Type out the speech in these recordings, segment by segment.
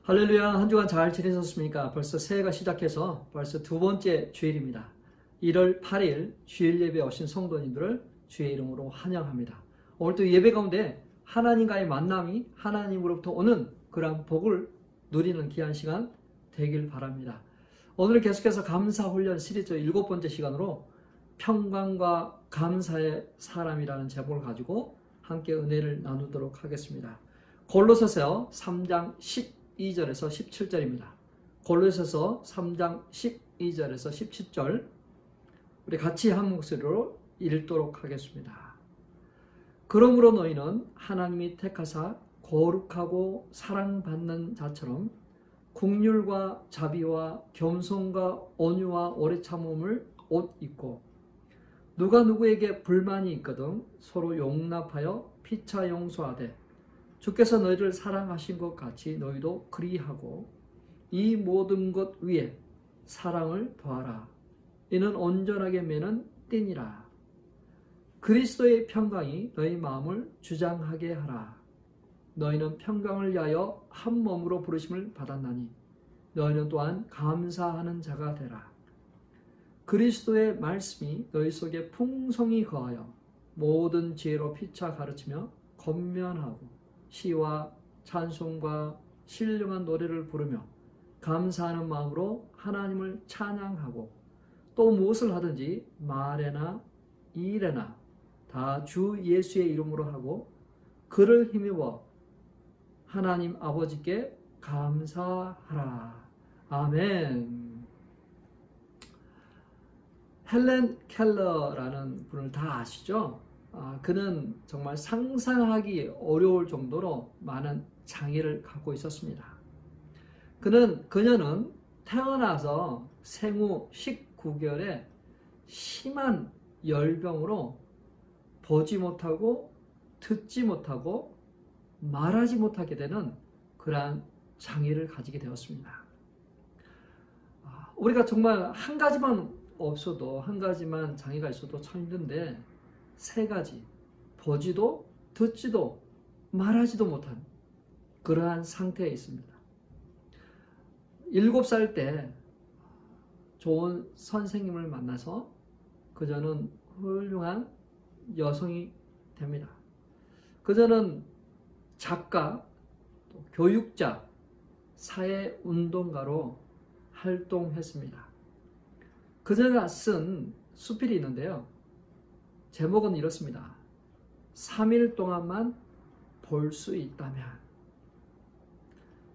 할렐루야. 한 주간 잘 지내셨습니까? 벌써 새해가 시작해서 벌써 두 번째 주일입니다. 1월 8일 주일 예배에 오신 성도님들을 주의 이름으로 환영합니다. 오늘도 예배 가운데 하나님과의 만남이 하나님으로부터 오는 그러한 복을 누리는 귀한 시간 되길 바랍니다. 오늘 계속해서 감사훈련 시리즈 7번째 시간으로 평강과 감사의 사람이라는 제목을 가지고 함께 은혜를 나누도록 하겠습니다. 골로새서 3장 12절에서 17절입니다. 골로새서 3장 12절에서 17절 우리 같이 한 목소리로 읽도록 하겠습니다. 그러므로 너희는 하나님이 택하사 거룩하고 사랑받는 자처럼 긍휼과 자비와 겸손과 온유와 오래 참음을 옷 입고 누가 누구에게 불만이 있거든 서로 용납하여 피차 용서하되 주께서 너희를 사랑하신 것 같이 너희도 그리하고 이 모든 것 위에 사랑을 더하라. 이는 온전하게 매는 띠니라. 그리스도의 평강이 너희 마음을 주장하게 하라. 너희는 평강을 위하여 한 몸으로 부르심을 받았나니 너희는 또한 감사하는 자가 되라. 그리스도의 말씀이 너희 속에 풍성히 거하여 모든 지혜로 피차 가르치며 권면하고 시와 찬송과 신령한 노래를 부르며 감사하는 마음으로 하나님을 찬양하고 또 무엇을 하든지 말에나 일에나 다 주 예수의 이름으로 하고 그를 힘입어 하나님 아버지께 감사하라. 아멘. 헬렌 켈러라는 분을 다 아시죠? 그는 정말 상상하기 어려울 정도로 많은 장애를 갖고 있었습니다. 그녀는 태어나서 생후 19개월에 심한 열병으로 보지 못하고 듣지 못하고 말하지 못하게 되는 그러한 장애를 가지게 되었습니다. 우리가 정말 한 가지만 없어도 한 가지만 장애가 있어도 참 힘든데 세 가지 보지도 듣지도 말하지도 못한 그러한 상태에 있습니다. 7살 때 좋은 선생님을 만나서 그녀는 훌륭한 여성이 됩니다. 그녀는 작가, 교육자, 사회운동가로 활동했습니다. 그녀가 쓴 수필이 있는데요. 제목은 이렇습니다. 3일 동안만 볼 수 있다면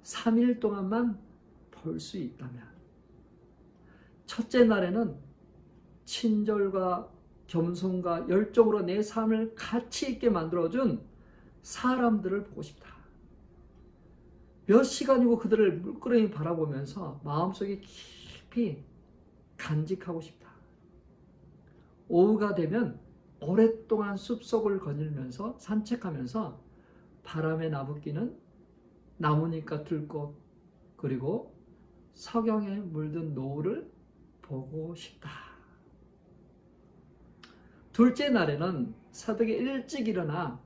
3일 동안만 볼 수 있다면 첫째 날에는 친절과 겸손과 열정으로 내 삶을 가치 있게 만들어준 사람들을 보고 싶다. 몇 시간이고 그들을 물끄러미 바라보면서 마음속에 깊이 간직하고 싶다. 오후가 되면 오랫동안 숲속을 거닐면서 산책하면서 바람에 나부끼는 나뭇잎과 들꽃 그리고 석영에 물든 노을을 보고 싶다. 둘째 날에는 새벽에 일찍 일어나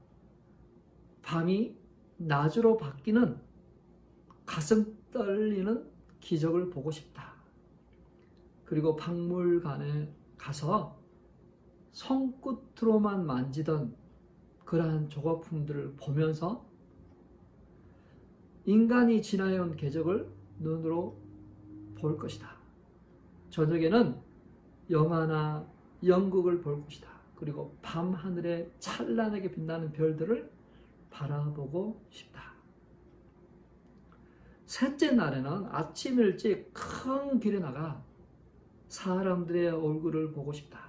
밤이 낮으로 바뀌는 가슴 떨리는 기적을 보고 싶다. 그리고 박물관에 가서 손끝으로만 만지던 그러한 조각품들을 보면서 인간이 지나온 궤적을 눈으로 볼 것이다. 저녁에는 영화나 연극을 볼 것이다. 그리고 밤하늘에 찬란하게 빛나는 별들을 바라보고 싶다. 셋째 날에는 아침 일찍 큰 길에 나가 사람들의 얼굴을 보고 싶다.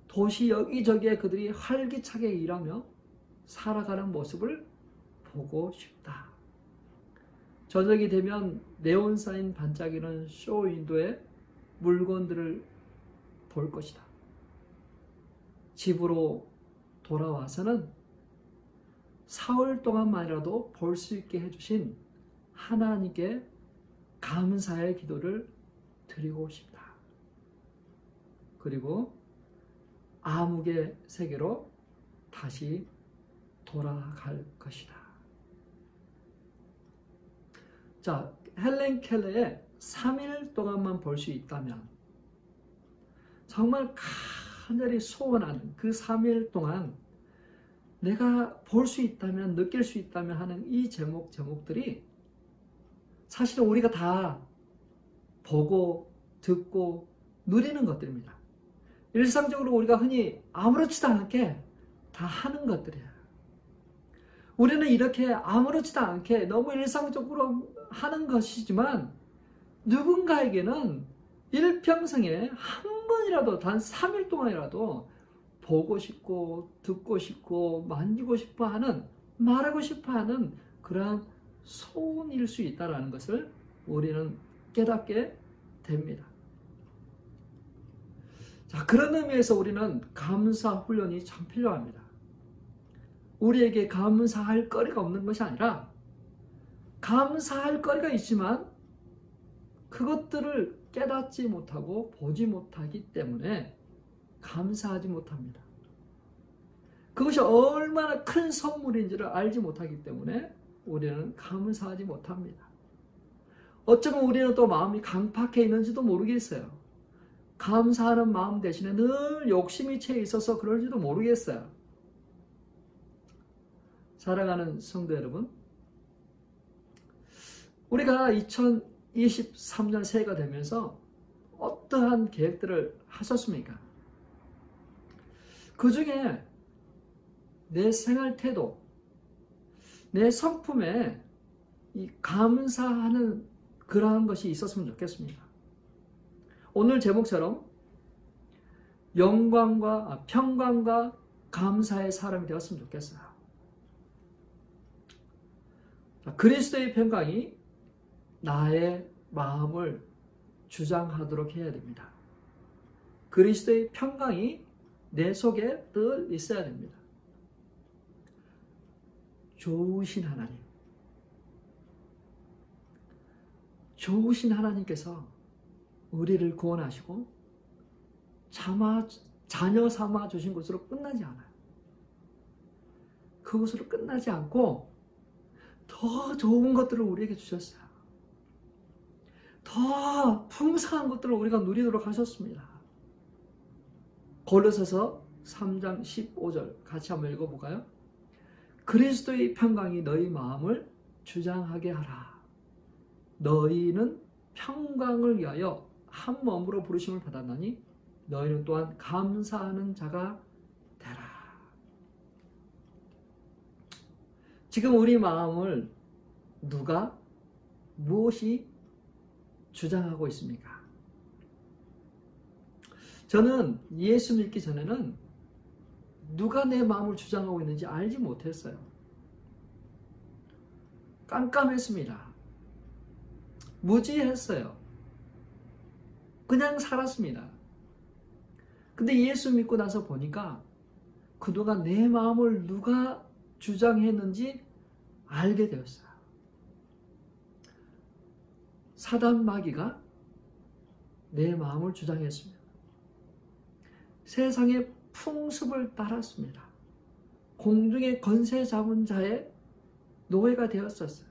도시 여기저기에 그들이 활기차게 일하며 살아가는 모습을 보고 싶다. 저녁이 되면 네온사인 반짝이는 쇼윈도에 물건들을 볼 것이다. 집으로 돌아와서는 사흘 동안만이라도 볼 수 있게 해주신 하나님께 감사의 기도를 드리고 싶다. 그리고 암흑의 세계로 다시 돌아갈 것이다. 자, 헬렌 켈러의 3일 동안만 볼 수 있다면, 정말 간절히 소원하는 그 3일 동안 내가 볼 수 있다면, 느낄 수 있다면 하는 이 제목들이 사실은 우리가 다 보고 듣고 누리는 것들입니다. 일상적으로 우리가 흔히 아무렇지도 않게 다 하는 것들이에요. 우리는 이렇게 아무렇지도 않게 너무 일상적으로 하는 것이지만, 누군가에게는 일평생에 한 번이라도, 단 3일 동안이라도 보고 싶고 듣고 싶고 만지고 싶어 하는, 말하고 싶어 하는 그러한 소원일 수 있다는 것을 우리는 깨닫게 됩니다. 자, 그런 의미에서 우리는 감사 훈련이 참 필요합니다. 우리에게 감사할 거리가 없는 것이 아니라, 감사할 거리가 있지만 그것들을 깨닫지 못하고 보지 못하기 때문에 감사하지 못합니다. 그것이 얼마나 큰 선물인지를 알지 못하기 때문에 우리는 감사하지 못합니다. 어쩌면 우리는 또 마음이 강팍해 있는지도 모르겠어요. 감사하는 마음 대신에 늘 욕심이 채 있어서 그럴지도 모르겠어요. 사랑하는 성도 여러분, 우리가 2023년 새해가 되면서 어떠한 계획들을 하셨습니까? 그 중에 내 생활 태도, 내 성품에 이 감사하는 그러한 것이 있었으면 좋겠습니다. 오늘 제목처럼 평강과 감사의 사람이 되었으면 좋겠어요. 그리스도의 평강이 나의 마음을 주장하도록 해야 됩니다. 그리스도의 평강이 내 속에 늘 있어야 됩니다. 좋으신 하나님께서 우리를 구원하시고 자녀 삼아 주신 것으로 끝나지 않아요. 그것으로 끝나지 않고 더 좋은 것들을 우리에게 주셨어요. 더 풍성한 것들을 우리가 누리도록 하셨습니다. 골로새서 3장 15절 같이 한번 읽어볼까요? 그리스도의 평강이 너희 마음을 주장하게 하라. 너희는 평강을 위하여 한 몸으로 부르심을 받았나니 너희는 또한 감사하는 자가 되라. 지금 우리 마음을 무엇이 주장하고 있습니까? 저는 예수 믿기 전에는 누가 내 마음을 주장하고 있는지 알지 못했어요. 깜깜했습니다. 무지했어요. 그냥 살았습니다. 근데 예수 믿고 나서 보니까 그동안 내 마음을 누가 주장했는지 알게 되었어요. 사단 마귀가 내 마음을 주장했습니다. 세상의 풍습을 따랐습니다. 공중의 권세 잡은 자의 노예가 되었었어요.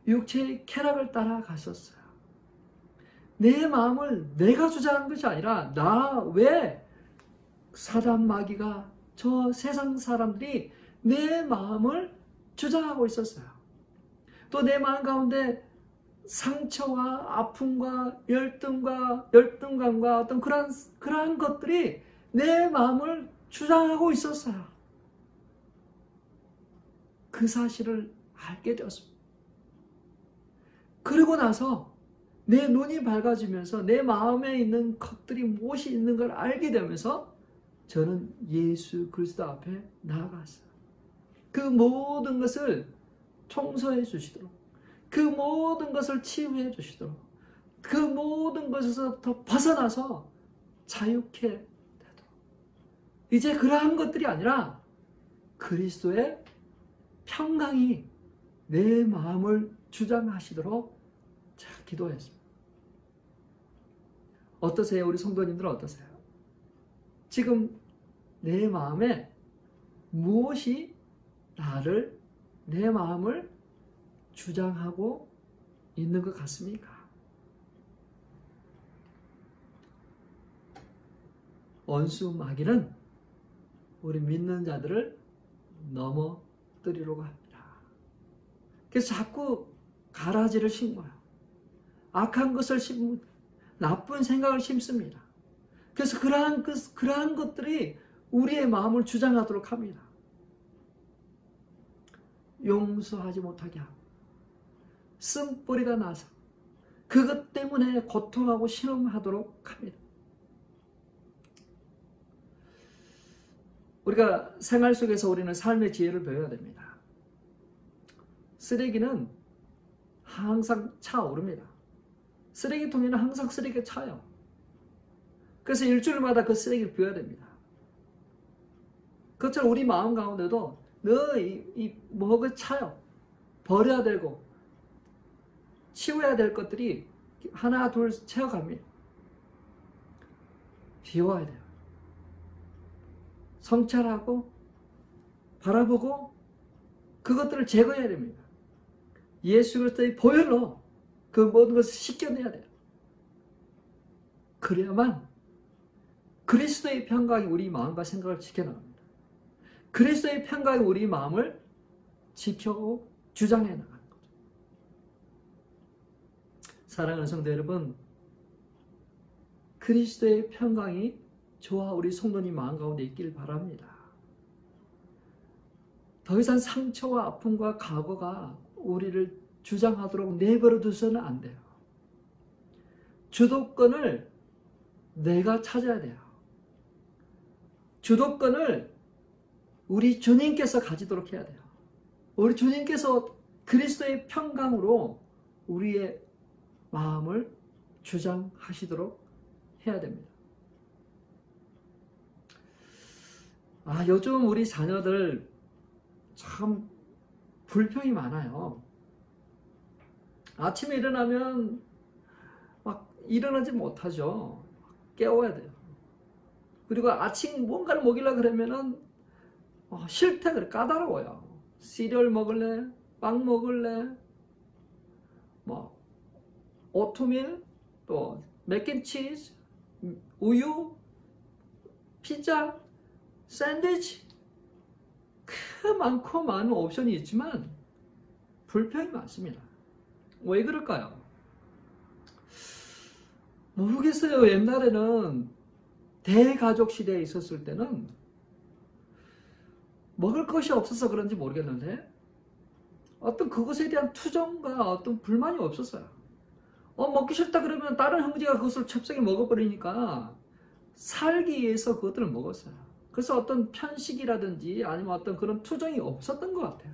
육체의 쾌락을 따라갔었어요. 내 마음을 내가 주장한 것이 아니라 나 외 사단 마귀가, 저 세상 사람들이 내 마음을 주장하고 있었어요. 또 내 마음 가운데 상처와 아픔과 열등감과 어떤 그러한 것들이 내 마음을 주장하고 있었어요. 그 사실을 알게 되었습니다. 그러고 나서 내 눈이 밝아지면서 내 마음에 있는 것들이 무엇이 있는 걸 알게 되면서 저는 예수 그리스도 앞에 나아갔어요. 그 모든 것을 청소해 주시도록, 그 모든 것을 치유해 주시도록, 그 모든 것에서부터 벗어나서 자유케 되도록, 이제 그러한 것들이 아니라 그리스도의 평강이 내 마음을 주장하시도록 제가 기도했습니다. 어떠세요? 우리 성도님들은 어떠세요? 지금 내 마음에 무엇이 내 마음을 주장하고 있는 것 같습니까? 원수 마귀는 우리 믿는 자들을 넘어뜨리려고 합니다. 그래서 자꾸 가라지를 심어요. 악한 것을 심고 나쁜 생각을 심습니다. 그래서 그러한 것들이 우리의 마음을 주장하도록 합니다. 용서하지 못하게 하고 쓴뿌리가 나서 그것 때문에 고통하고 신음하도록 합니다. 우리가 생활 속에서 우리는 삶의 지혜를 배워야 됩니다. 쓰레기는 항상 차오릅니다. 쓰레기통에는 항상 쓰레기가 차요. 그래서 일주일마다 그 쓰레기를 비워야 됩니다. 그것처럼 우리 마음 가운데도 늘 뭐가 차요. 버려야 되고 치워야 될 것들이 하나 둘 채워갑니다. 비워야 돼요. 성찰하고 바라보고 그것들을 제거해야 됩니다. 예수 그리스도의 보혈로 그 모든 것을 씻겨내야 돼요. 그래야만 그리스도의 평강이 우리 마음과 생각을 지켜나갑니다. 그리스도의 평강이 우리 마음을 지켜고 주장해 나가는 거죠. 사랑하는 성도 여러분, 그리스도의 평강이 저와 우리 성도님 마음 가운데 있기를 바랍니다. 더 이상 상처와 아픔과 과거가 우리를 주장하도록 내버려 두서는 안 돼요. 주도권을 내가 찾아야 돼요. 주도권을 우리 주님께서 가지도록 해야 돼요. 우리 주님께서 그리스도의 평강으로 우리의 마음을 주장하시도록 해야 됩니다. 요즘 우리 자녀들 참 불평이 많아요. 아침에 일어나면 막 일어나지 못하죠. 깨워야 돼요. 그리고 아침 뭔가를 먹이려고 그러면은 싫다 그래. 까다로워요. 시리얼 먹을래? 빵 먹을래? 오트밀, 또 맥앤치즈, 우유, 피자, 샌드위치, 많고 많은 옵션이 있지만 불평이 많습니다. 왜 그럴까요? 모르겠어요. 옛날에는 대가족 시대에 있었을 때는 먹을 것이 없어서 그런지 모르겠는데 어떤 그것에 대한 투정과 어떤 불만이 없었어요. 먹기 싫다 그러면 다른 형제가 그것을 첩석에 먹어버리니까 살기 위해서 그것들을 먹었어요. 그래서 어떤 편식이라든지 아니면 어떤 그런 투정이 없었던 것 같아요.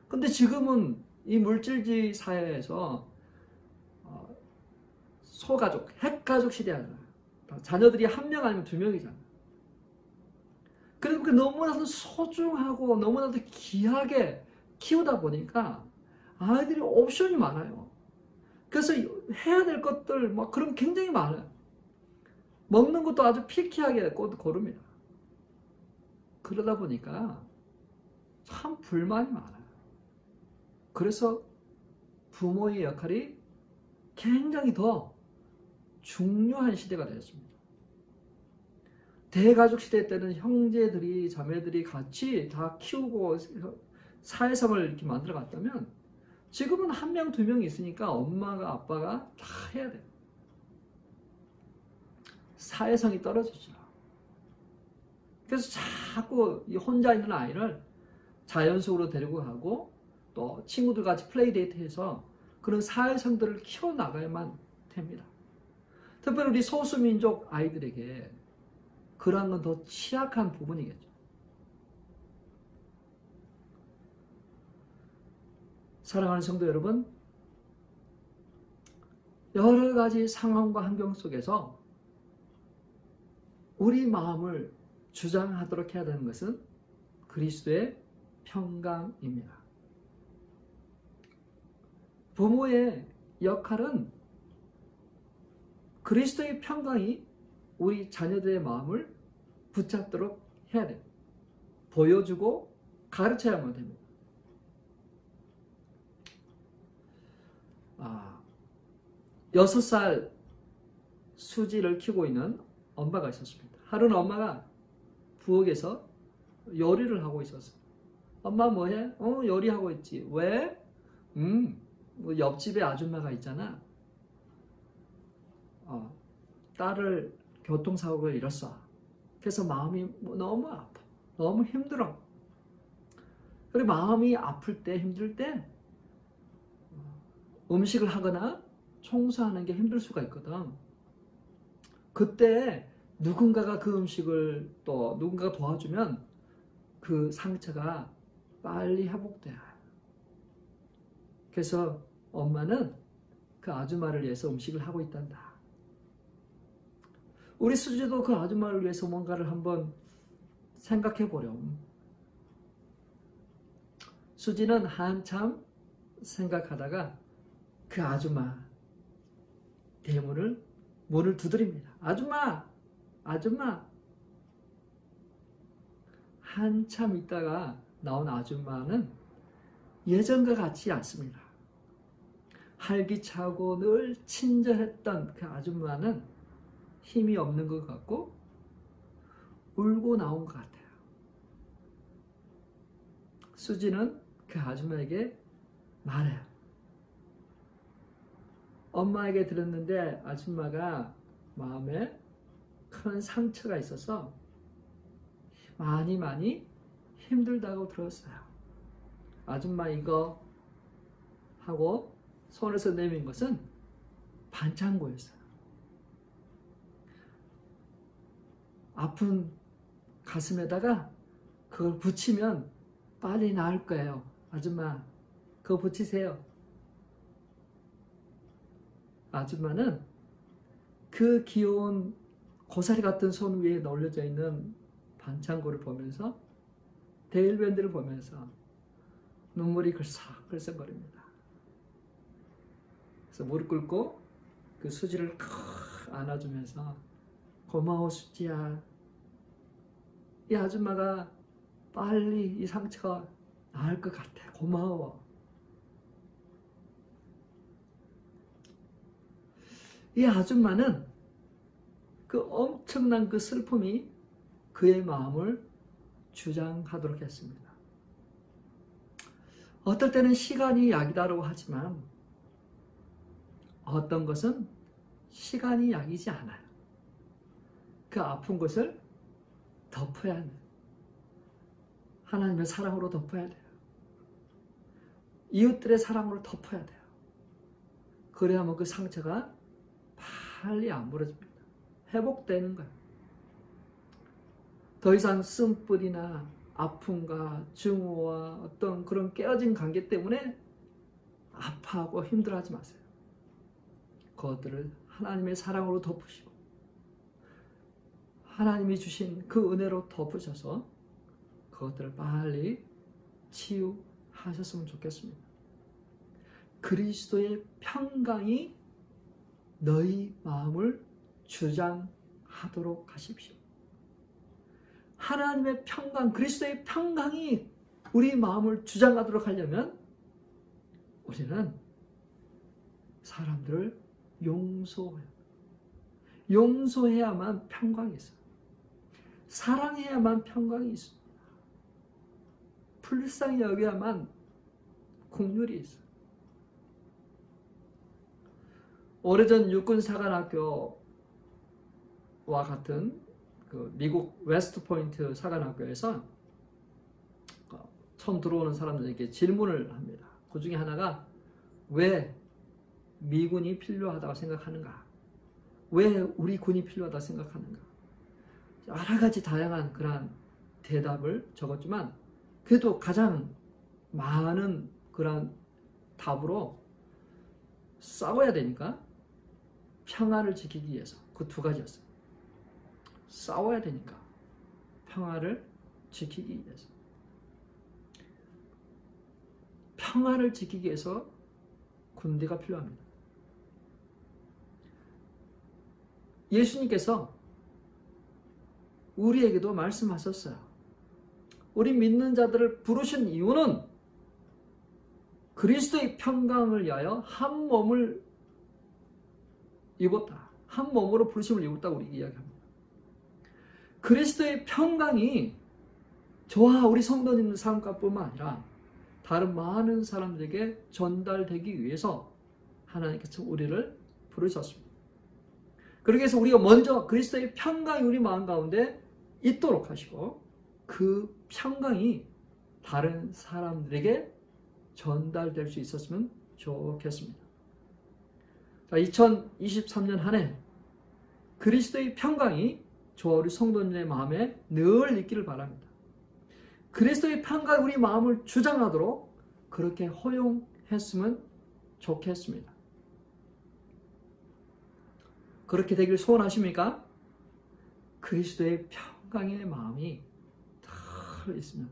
근데 지금은 이 물질주의 사회에서 소가족, 핵가족 시대잖아요. 자녀들이 1명 아니면 2명이잖아요. 그리고 너무나도 소중하고 너무나도 귀하게 키우다 보니까 아이들이 옵션이 많아요. 그래서 해야 될 것들 그런 굉장히 많아요. 먹는 것도 아주 피키하게 고릅니다. 그러다 보니까 참 불만이 많아요. 그래서 부모의 역할이 굉장히 더 중요한 시대가 되었습니다. 대가족 시대 때는 형제들이 자매들이 같이 다 키우고 사회성을 이렇게 만들어 갔다면 지금은 1명, 2명이 있으니까 엄마가 아빠가 다 해야 돼요. 사회성이 떨어지죠. 그래서 자꾸 혼자 있는 아이를 자연 속으로 데리고 가고 또 친구들 같이 플레이데이트해서 그런 사회성들을 키워나가야만 됩니다. 특별히 우리 소수민족 아이들에게 그러한 건 더 취약한 부분이겠죠. 사랑하는 성도 여러분, 여러 가지 상황과 환경 속에서 우리 마음을 주장하도록 해야 되는 것은 그리스도의 평강입니다. 부모의 역할은 그리스도의 평강이 우리 자녀들의 마음을 붙잡도록 해야 돼요. 보여주고 가르쳐야만 됩니다. 6살 수지를 키우고 있는 엄마가 있었습니다. 하루는 엄마가 부엌에서 요리를 하고 있었어요. 엄마 뭐해? 요리하고 있지. 왜? 뭐 옆집에 아줌마가 있잖아. 딸을 교통사고로 잃었어. 그래서 마음이 너무 아파. 너무 힘들어. 그리고 마음이 아플 때, 힘들 때 음식을 하거나 청소하는 게 힘들 수가 있거든. 그때 누군가가 그 음식을 또 누군가가 도와주면 그 상처가 빨리 회복돼요. 그래서 엄마는 그 아줌마를 위해서 음식을 하고 있단다. 우리 수지도 그 아줌마를 위해서 뭔가를 한번 생각해 보렴. 수지는 한참 생각하다가 그 아줌마 문을 두드립니다. 아줌마! 아줌마! 한참 있다가 나온 아줌마는 예전과 같지 않습니다. 활기차고 늘 친절했던 그 아줌마는 힘이 없는 것 같고 울고 나온 것 같아요. 수지는 그 아줌마에게 말해요. 엄마에게 들었는데 아줌마가 마음에 큰 상처가 있어서 많이 힘들다고 들었어요. 아줌마 이거 하고 손에서 내민 것은 반창고였어요. 아픈 가슴에다가 그걸 붙이면 빨리 나을 거예요. 아줌마 그거 붙이세요. 아줌마는 그 귀여운 고사리 같은 손 위에 널려져 있는 반창고를 보면서 데일밴드를 보면서 눈물이 글썽글썽거립니다. 그래서 무릎 꿇고 그 수지를 안아주면서 고마워 수지야. 이 아줌마가 빨리 이 상처가 나을 것 같아. 고마워. 이 아줌마는 그 엄청난 그 슬픔이 그의 마음을 주장하도록 했습니다. 어떨 때는 시간이 약이다라고 하지만 어떤 것은 시간이 약이지 않아요. 그 아픈 것을 덮어야 합니다. 하나님의 사랑으로 덮어야 돼요. 이웃들의 사랑으로 덮어야 돼요. 그래야만 그 상처가 빨리 안 벌어집니다. 회복되는 거예요. 더 이상 쓴뿌리나 아픔과 증오와 어떤 그런 깨어진 관계 때문에 아파하고 힘들어하지 마세요. 그것들을 하나님의 사랑으로 덮으시고 하나님이 주신 그 은혜로 덮으셔서 그것들을 빨리 치유하셨으면 좋겠습니다. 그리스도의 평강이 너희 마음을 주장하도록 하십시오. 하나님의 평강, 그리스도의 평강이 우리 마음을 주장하도록 하려면 우리는 사람들을 용서해야만 평강이 있어요. 사랑해야만 평강이 있습니다. 불쌍히 여겨야만 긍휼이 있어요. 오래전 육군사관학교와 같은 그 미국 웨스트포인트 사관학교에서 처음 들어오는 사람들에게 질문을 합니다. 그 중에 하나가 왜 미군이 필요하다고 생각하는가? 왜 우리 군이 필요하다고 생각하는가? 여러 가지 다양한 그러한 대답을 적었지만 그래도 가장 많은 그런 답으로 싸워야 되니까 평화를 지키기 위해서 그 두 가지였어요. 싸워야 되니까 평화를 지키기 위해서. 평화를 지키기 위해서 군대가 필요합니다. 예수님께서 우리에게도 말씀하셨어요. 우리 믿는 자들을 부르신 이유는 그리스도의 평강을 위하여 한 몸을 입었다. 한 몸으로 부르심을 입었다고 우리 이야기합니다. 그리스도의 평강이 저와 우리 성도님들 삶뿐만 아니라 다른 많은 사람들에게 전달되기 위해서 하나님께서 우리를 부르셨습니다. 그러기 위해서 우리가 먼저 그리스도의 평강이 우리 마음 가운데 있도록 하시고 그 평강이 다른 사람들에게 전달될 수 있었으면 좋겠습니다. 자, 2023년 한 해 그리스도의 평강이 저와 우리 성도님의 마음에 늘 있기를 바랍니다. 그리스도의 평강이 우리 마음을 주장하도록 그렇게 허용했으면 좋겠습니다. 그렇게 되길 소원하십니까? 그리스도의 평강의 마음이 늘 있으면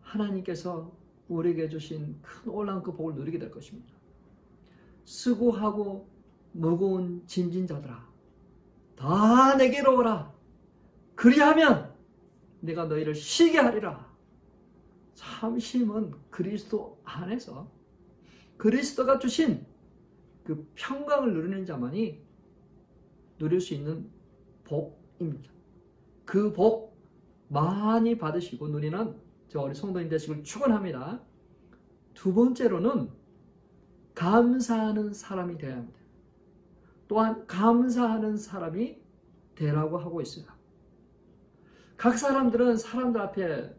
하나님께서 우리에게 주신 큰 올라온 그 복을 누리게 될 것입니다. 수고하고 무거운 짐진 자들아 다 내게로 오라. 그리하면 내가 너희를 쉬게 하리라. 참 쉼은 그리스도 안에서 그리스도가 주신 그 평강을 누리는 자만이 누릴 수 있는 복입니다. 그 복 많이 받으시고 누리는 저 우리 성도님 되시길 축원합니다. 두 번째로는 감사하는 사람이 되어야 합니다. 또한 감사하는 사람이 되라고 하고 있어요. 각 사람들은 사람들 앞에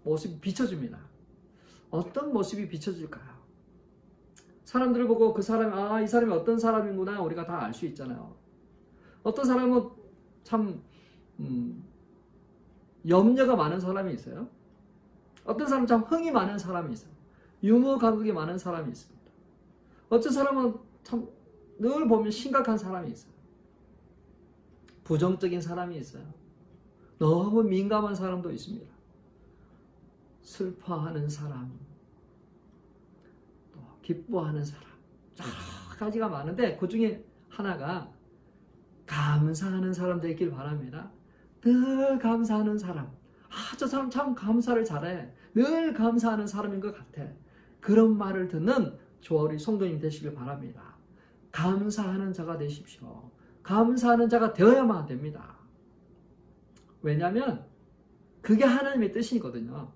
모습이 비춰집니다. 어떤 모습이 비춰질까요? 사람들을 보고 그 사람이 이 사람이 어떤 사람이구나 우리가 다 알 수 있잖아요. 어떤 사람은 참 염려가 많은 사람이 있어요. 어떤 사람은 참 흥이 많은 사람이 있어요. 유머 감각이 많은 사람이 있습니다. 어떤 사람은 참 늘 보면 심각한 사람이 있어요. 부정적인 사람이 있어요. 너무 민감한 사람도 있습니다. 슬퍼하는 사람, 또 기뻐하는 사람, 여러 가지가 많은데 그 중에 하나가 감사하는 사람 되길 바랍니다. 늘 감사하는 사람. 저 사람 참 감사를 잘해. 늘 감사하는 사람인 것 같아. 그런 말을 듣는 저와 우리 성도님 되시길 바랍니다. 감사하는 자가 되십시오. 감사하는 자가 되어야만 됩니다. 왜냐하면 그게 하나님의 뜻이거든요.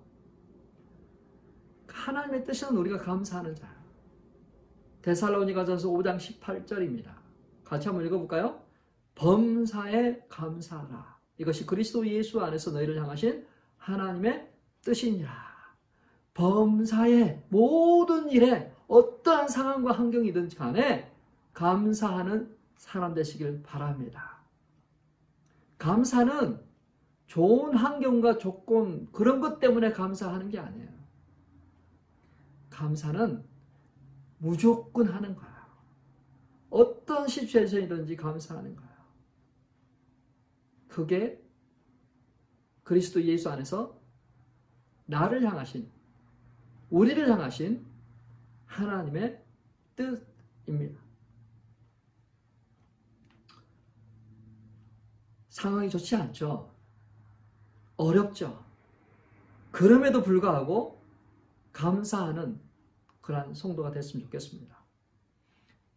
하나님의 뜻은 우리가 감사하는 자예요. 데살로니가전서 5장 18절입니다. 같이 한번 읽어볼까요? 범사에 감사하라. 이것이 그리스도 예수 안에서 너희를 향하신 하나님의 뜻이니라. 범사의 모든 일에 어떠한 상황과 환경이든지 간에 감사하는 사람 되시길 바랍니다. 감사는 좋은 환경과 조건 그런 것 때문에 감사하는 게 아니에요. 감사는 무조건 하는 거예요. 어떤 시츄에이션이든지 감사하는 거예요. 그게 그리스도 예수 안에서 나를 향하신, 우리를 향하신 하나님의 뜻입니다. 상황이 좋지 않죠. 어렵죠. 그럼에도 불구하고 감사하는 그러한 성도가 됐으면 좋겠습니다.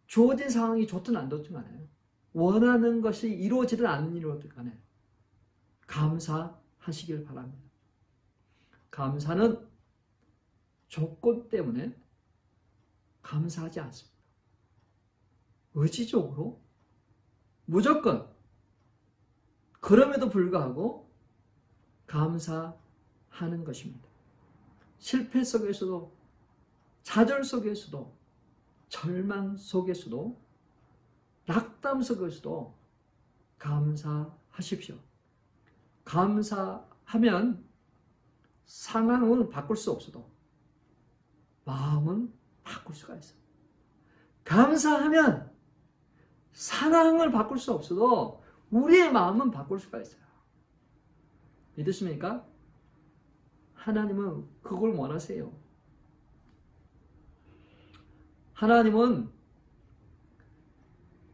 주어진 상황이 좋든 안 좋든 간에 원하는 것이 이루어지든 안 이루어지든 간에 감사하시길 바랍니다. 감사는 조건 때문에 감사하지 않습니다. 의지적으로 무조건 그럼에도 불구하고 감사하는 것입니다. 실패 속에서도 좌절 속에서도 절망 속에서도 낙담 속에서도 감사하십시오. 감사하면 상황은 바꿀 수 없어도 마음은 바꿀 수가 있어요. 감사하면 상황을 바꿀 수 없어도 우리의 마음은 바꿀 수가 있어요. 믿으십니까? 하나님은 그걸 원하세요. 하나님은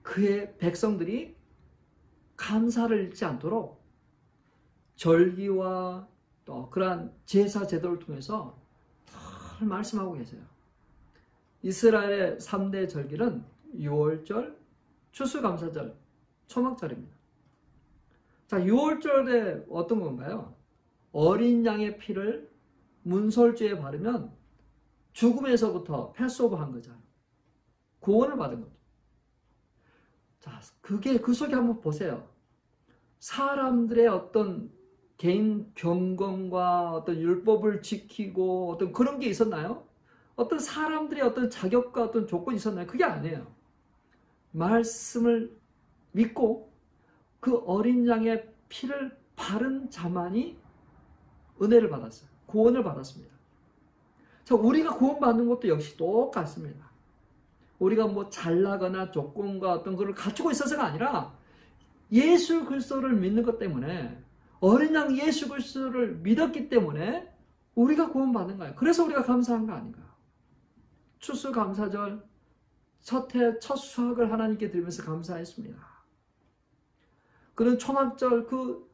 그의 백성들이 감사를 잃지 않도록 절기와 또 그러한 제사 제도를 통해서 말씀하고 계세요. 이스라엘의 3대 절기는 유월절, 추수감사절, 초막절입니다. 자, 유월절에 어떤 건가요? 어린 양의 피를 문설주에 바르면 죽음에서부터 패스오버 한 거죠. 구원을 받은 거죠. 자, 그 속에 한번 보세요. 사람들의 어떤 개인 경건과 어떤 율법을 지키고 어떤 그런 게 있었나요? 어떤 사람들의 어떤 자격과 어떤 조건이 있었나요? 그게 아니에요. 말씀을 믿고 그 어린 양의 피를 바른 자만이 은혜를 받았어요. 구원을 받았습니다. 자, 우리가 구원받는 것도 역시 똑같습니다. 우리가 뭐 잘나거나 조건과 어떤 것을 갖추고 있어서가 아니라 예수 그리스도를 믿는 것 때문에, 어린 양 예수 그리스도를 믿었기 때문에 우리가 구원받는 거예요. 그래서 우리가 감사한 거 아닌가. 추수감사절 첫 수확을 하나님께 드리면서 감사했습니다. 그런 초막절 그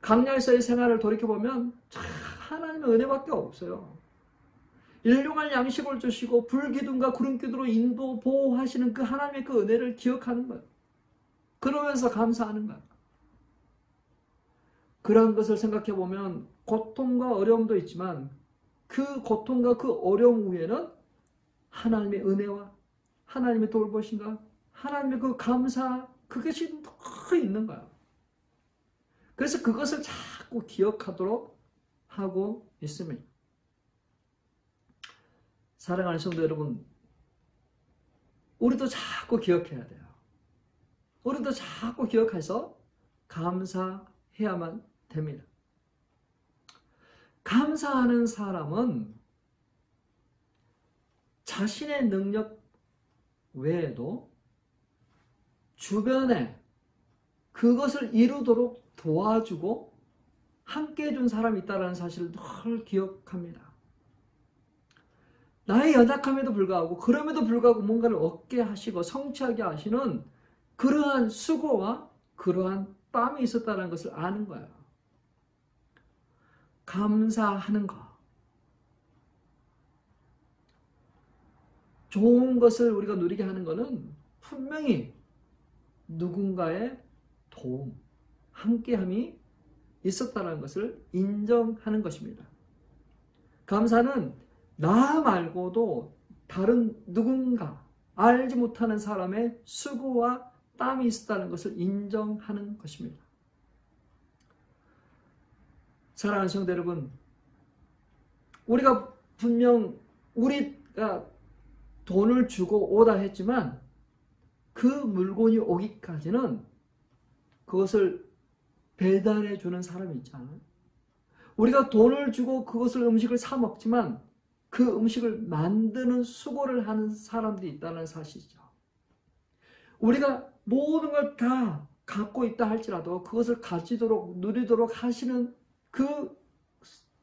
광야에서의 생활을 돌이켜보면 하나님의 은혜밖에 없어요. 일용할 양식을 주시고 불기둥과 구름기둥으로 인도 보호하시는 그 하나님의 그 은혜를 기억하는 거예요. 그러면서 감사하는 거예요. 그런 것을 생각해 보면 고통과 어려움도 있지만 그 고통과 그 어려움 위에는 하나님의 은혜와 하나님의 돌보심과 하나님의 그 감사, 그것이 더 있는 거예요. 그래서 그것을 자꾸 기억하도록 하고 있습니다. 사랑하는 성도 여러분, 우리도 자꾸 기억해야 돼요. 우리도 자꾸 기억해서 감사해야만 됩니다. 감사하는 사람은 자신의 능력 외에도 주변에 그것을 이루도록 도와주고 함께 해준 사람이 있다는 사실을 늘 기억합니다. 나의 연약함에도 불구하고, 그럼에도 불구하고 뭔가를 얻게 하시고 성취하게 하시는 그러한 수고와 그러한 땀이 있었다는 것을 아는 거예요. 감사하는 것. 좋은 것을 우리가 누리게 하는 것은 분명히 누군가의 도움, 함께함이 있었다는 것을 인정하는 것입니다. 감사는 나 말고도 다른 누군가, 알지 못하는 사람의 수고와 땀이 있었다는 것을 인정하는 것입니다. 사랑하는 성도 여러분, 우리가 분명 우리가 돈을 주고 오다 했지만 그 물건이 오기까지는 그것을 배달해 주는 사람이 있잖아요. 우리가 돈을 주고 그것을 음식을 사 먹지만 그 음식을 만드는 수고를 하는 사람들이 있다는 사실이죠. 우리가 모든 걸 다 갖고 있다 할지라도 그것을 가지도록 누리도록 하시는 그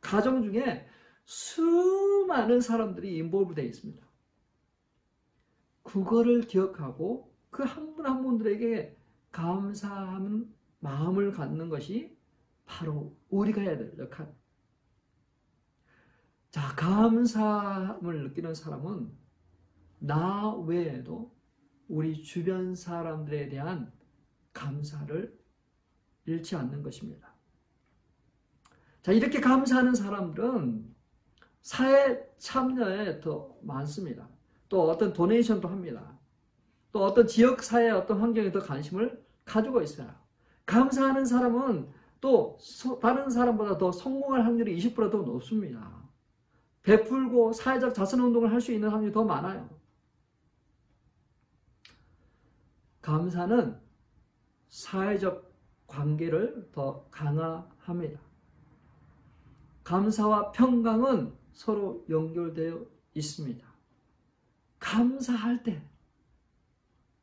가정 중에 수많은 사람들이 인볼브 되어 있습니다. 그거를 기억하고 그 한 분 한 분들에게 감사하는 마음을 갖는 것이 바로 우리가 해야 될 역할. 자, 감사함을 느끼는 사람은 나 외에도 우리 주변 사람들에 대한 감사를 잃지 않는 것입니다. 자, 이렇게 감사하는 사람들은 사회 참여에 더 많습니다. 또 어떤 도네이션도 합니다. 또 어떤 지역사회의 어떤 환경에 더 관심을 가지고 있어요. 감사하는 사람은 또 다른 사람보다 더 성공할 확률이 20% 더 높습니다. 베풀고 사회적 자선운동을 할 수 있는 확률이 더 많아요. 감사는 사회적 관계를 더 강화합니다. 감사와 평강은 서로 연결되어 있습니다. 감사할 때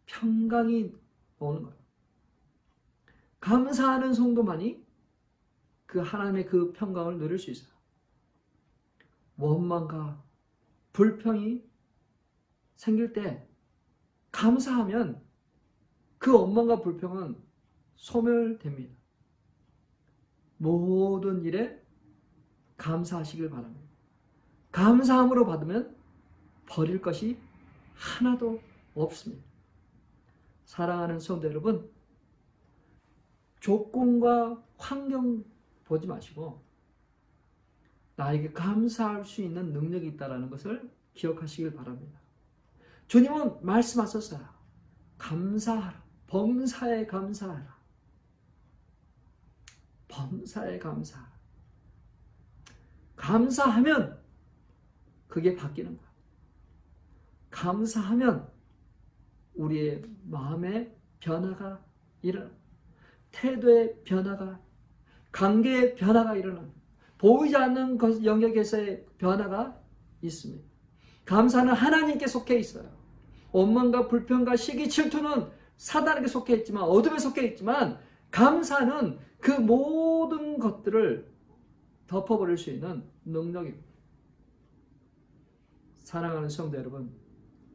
평강이 오는 거예요. 감사하는 성도만이 그 하나님의 그 평강을 누릴 수 있어요. 원망과 불평이 생길 때 감사하면 그 원망과 불평은 소멸됩니다. 모든 일에 감사하시길 바랍니다. 감사함으로 받으면 버릴 것이 하나도 없습니다. 사랑하는 성도 여러분, 조건과 환경 보지 마시고 나에게 감사할 수 있는 능력이 있다는 것을 기억하시길 바랍니다. 주님은 말씀하셨어요. 감사하라. 범사에 감사하라. 범사에 감사하라. 감사하면 그게 바뀌는 거야. 감사하면 우리의 마음의 변화가 일어나. 태도의 변화가, 관계의 변화가 일어나. 보이지 않는 영역에서의 변화가 있습니다. 감사는 하나님께 속해 있어요. 원망과 불평과 시기, 질투는 사단에게 속해 있지만, 어둠에 속해 있지만, 감사는 그 모든 것들을 덮어버릴 수 있는 능력입니다. 사랑하는 성도 여러분,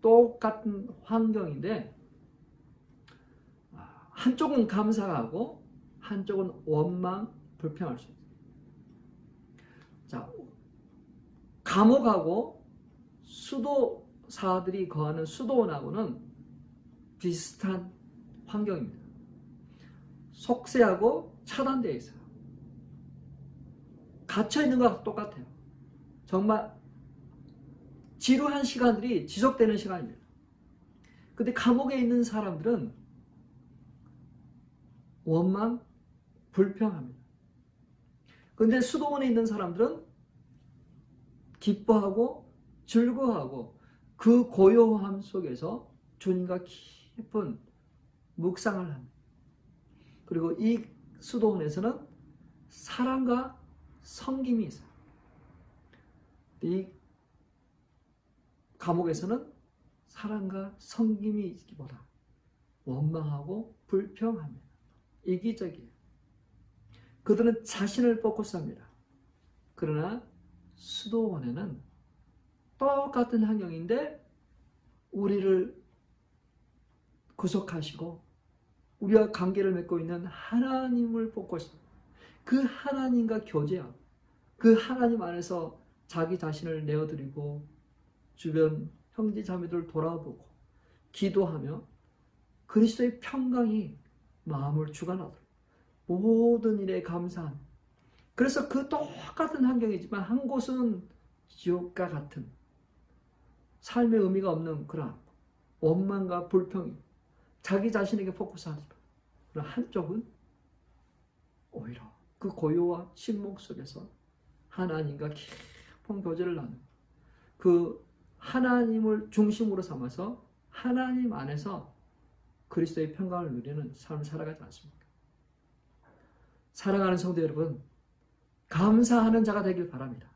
똑같은 환경인데 한쪽은 감사하고 한쪽은 원망, 불평할 수 있어요. 자, 감옥하고 수도사들이 거하는 수도원하고는 비슷한 환경입니다. 속세하고 차단되어 있어요. 갇혀있는 것과 똑같아요. 정말 지루한 시간들이 지속되는 시간입니다. 근데 감옥에 있는 사람들은 원망, 불평합니다. 근데 수도원에 있는 사람들은 기뻐하고 즐거워하고 그 고요함 속에서 주님과 깊은 묵상을 합니다. 그리고 이 수도원에서는 사랑과 섬김이 있어요. 이 감옥에서는 사랑과 섬김이 있기보다 원망하고 불평합니다. 이기적이에요. 그들은 자신을 포커스합니다. 그러나 수도원에는 똑같은 환경인데 우리를 구속하시고 우리와 관계를 맺고 있는 하나님을 포커스합니다. 그 하나님과 교제하고 그 하나님 안에서 자기 자신을 내어드리고 주변 형제 자매들을 돌아보고 기도하며 그리스도의 평강이 마음을 주관하도록 모든 일에 감사함. 그래서 그 똑같은 환경이지만 한 곳은 지옥과 같은 삶의 의미가 없는 그런 원망과 불평이 자기 자신에게 포커스하지만 그러나 한쪽은 오히려 그 고요와 침묵 속에서 하나님과 깊은 교제를 나누는 그 하나님을 중심으로 삼아서 하나님 안에서 그리스도의 평강을 누리는 삶을 살아가지 않습니까? 사랑하는 성도 여러분, 감사하는 자가 되길 바랍니다.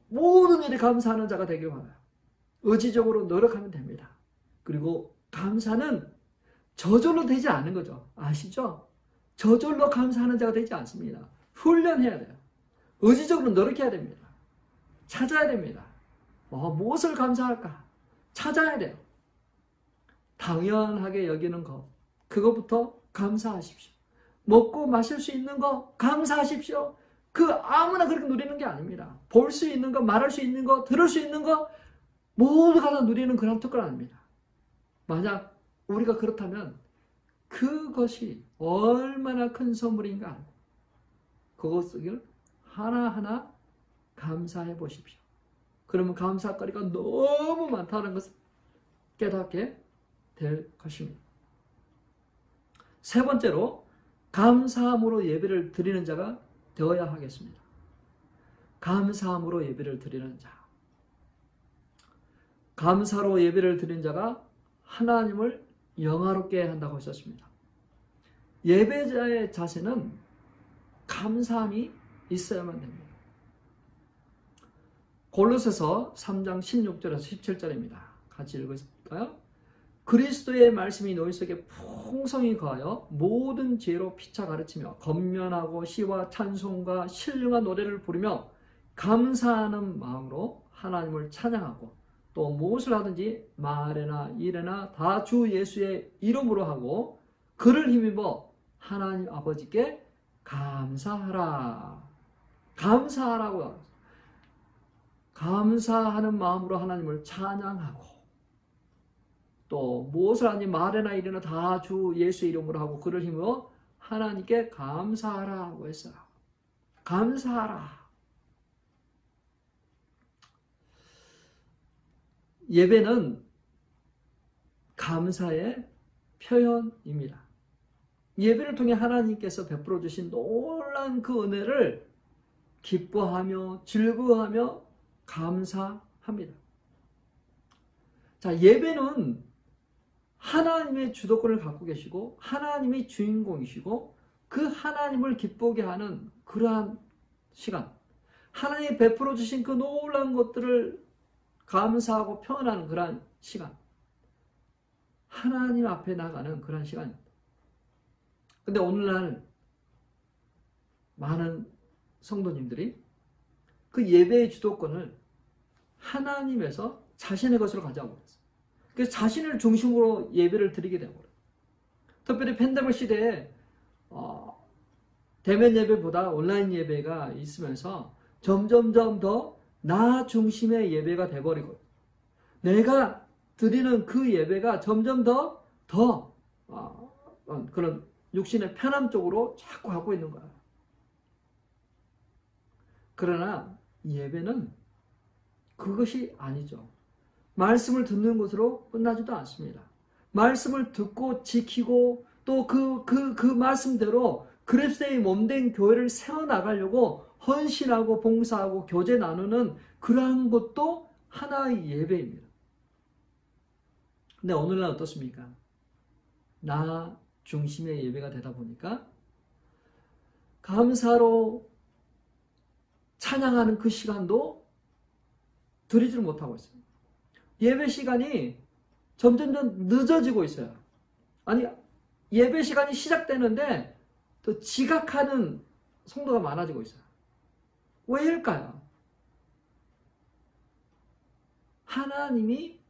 모든 일에 감사하는 자가 되길 바라요. 의지적으로 노력하면 됩니다. 그리고 감사는 저절로 되지 않는 거죠. 아시죠? 저절로 감사하는 자가 되지 않습니다. 훈련해야 돼요. 의지적으로 노력해야 됩니다. 찾아야 됩니다. 무엇을 감사할까? 찾아야 돼요. 당연하게 여기는 것, 그것부터 감사하십시오. 먹고 마실 수 있는 거 감사하십시오. 그 아무나 그렇게 누리는 게 아닙니다. 볼 수 있는 거, 말할 수 있는 거, 들을 수 있는 거 모두가 다 누리는 그런 특권 아닙니다. 만약 우리가 그렇다면 그것이 얼마나 큰 선물인가 그것을 하나하나 감사해 보십시오. 그러면 감사거리가 너무 많다는 것을 깨닫게 될 것입니다. 세 번째로 감사함으로 예배를 드리는 자가 되어야 하겠습니다. 감사함으로 예배를 드리는 자. 감사로 예배를 드리는 자가 하나님을 영화롭게 한다고 하셨습니다. 예배자의 자세는 감사함이 있어야만 됩니다. 골로새서 3장 16절에서 17절입니다. 같이 읽을까요? 그리스도의 말씀이 너희 속에 풍성히 거하여 모든 지혜로 피차 가르치며 권면하고 시와 찬송과 신령한 노래를 부르며 감사하는 마음으로 하나님을 찬양하고 또 무엇을 하든지 말에나 일에나 다 주 예수의 이름으로 하고 그를 힘입어 하나님 아버지께 감사하라. 감사하라고요. 감사하는 마음으로 하나님을 찬양하고, 또 무엇을 하니 말이나 일이나 다 주 예수 이름으로 하고 그를 힘으로 하나님께 감사하라고 했어요. 감사하라. 예배는 감사의 표현입니다. 예배를 통해 하나님께서 베풀어 주신 놀라운 그 은혜를 기뻐하며 즐거워하며 감사합니다. 자, 예배는 하나님의 주도권을 갖고 계시고 하나님이 주인공이시고 그 하나님을 기쁘게 하는 그러한 시간, 하나님이 베풀어 주신 그 놀라운 것들을 감사하고 표현하는 그러한 시간, 하나님 앞에 나가는 그러한 시간입니다. 근데 오늘날 많은 성도님들이 그 예배의 주도권을 하나님에서 자신의 것으로 가져가고 있어요. 그래서 자신을 중심으로 예배를 드리게 되고, 특별히 팬데믹 시대에 대면 예배보다 온라인 예배가 있으면서 점점점 더 나 중심의 예배가 돼버리고, 내가 드리는 그 예배가 점점 더 그런 육신의 편함 쪽으로 자꾸 가고 있는 거야. 그러나 예배는 그것이 아니죠. 말씀을 듣는 것으로 끝나지도 않습니다. 말씀을 듣고 지키고 또 그 말씀대로 그리스도의 몸된 교회를 세워나가려고 헌신하고 봉사하고 교제 나누는 그러한 것도 하나의 예배입니다. 근데 오늘날 어떻습니까? 나 중심의 예배가 되다 보니까 감사로 찬양하는 그 시간도 드리지를 못하고 있어요. 예배 시간이 점점 늦어지고 있어요. 아니, 예배 시간이 시작되는데 더 지각하는 성도가 많아지고 있어요. 왜일까요? 하나님이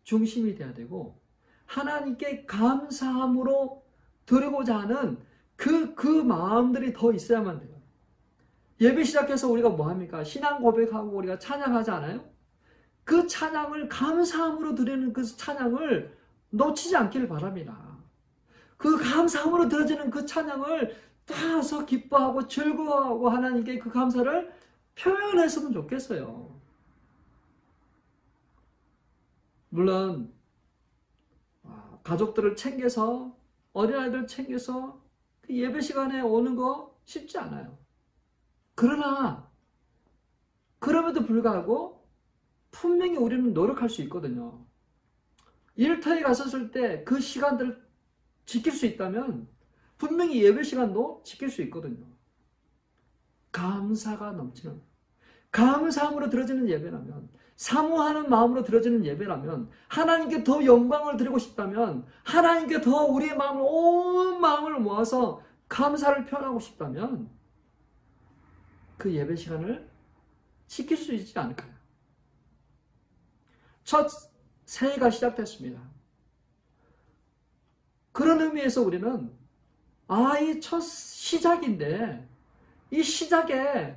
중심이 돼야 되고 하나님께 감사함으로 드리고자 하는 그 마음들이 더 있어야만 돼요. 예배 시작해서 우리가 뭐 합니까? 신앙 고백하고 우리가 찬양하지 않아요? 그 찬양을 감사함으로 드리는 그 찬양을 놓치지 않기를 바랍니다. 그 감사함으로 드려지는 그 찬양을 따서 기뻐하고 즐거워하고 하나님께 그 감사를 표현했으면 좋겠어요. 물론 가족들을 챙겨서 어린아이들 챙겨서 그 예배 시간에 오는 거 쉽지 않아요. 그러나 그럼에도 불구하고 분명히 우리는 노력할 수 있거든요. 일터에 갔었을 때 그 시간들을 지킬 수 있다면 분명히 예배 시간도 지킬 수 있거든요. 감사가 넘치는, 감사함으로 드려지는 예배라면, 사모하는 마음으로 드려지는 예배라면, 하나님께 더 영광을 드리고 싶다면, 하나님께 더 우리의 마음을, 온 마음을 모아서 감사를 표현하고 싶다면 그 예배 시간을 지킬 수 있지 않을까요? 첫 새해가 시작됐습니다. 그런 의미에서 우리는 이 첫 시작인데 이 시작에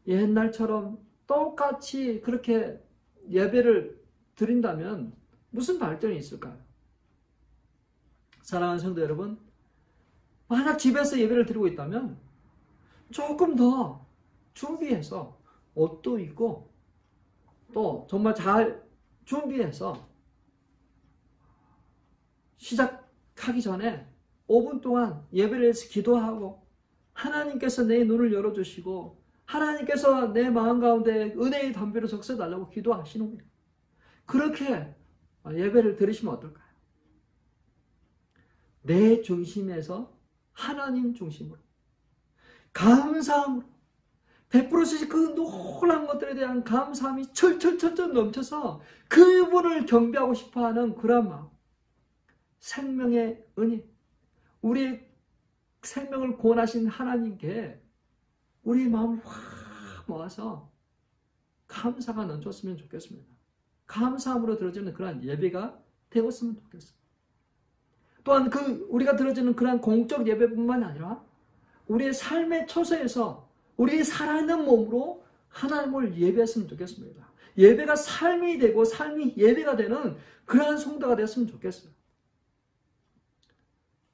옛날처럼 똑같이 그렇게 예배를 드린다면 무슨 발전이 있을까요? 사랑하는 성도 여러분, 만약 집에서 예배를 드리고 있다면 조금 더 준비해서 옷도 입고 또 정말 잘 준비해서 시작하기 전에 5분 동안 예배를 해서 기도하고 하나님께서 내 눈을 열어주시고 하나님께서 내 마음 가운데 은혜의 담배를 적셔달라고 기도하시는 거예요. 그렇게 예배를 드리시면 어떨까요? 내 중심에서 하나님 중심으로 감사함으로 베풀어 주신 그 놀라운 것들에 대한 감사함이 철철철철 넘쳐서 그분을 경배하고 싶어하는 그런 마음, 생명의 은인, 우리의 생명을 구원하신 하나님께 우리의 마음을 확 모아서 감사가 넘쳤으면 좋겠습니다. 감사함으로 들어지는 그러한 예배가 되었으면 좋겠습니다. 또한 우리가 들어지는 그러한 공적 예배뿐만 아니라 우리의 삶의 처소에서 우리의 살아있는 몸으로 하나님을 예배했으면 좋겠습니다. 예배가 삶이 되고 삶이 예배가 되는 그러한 성도가 됐으면 좋겠어요.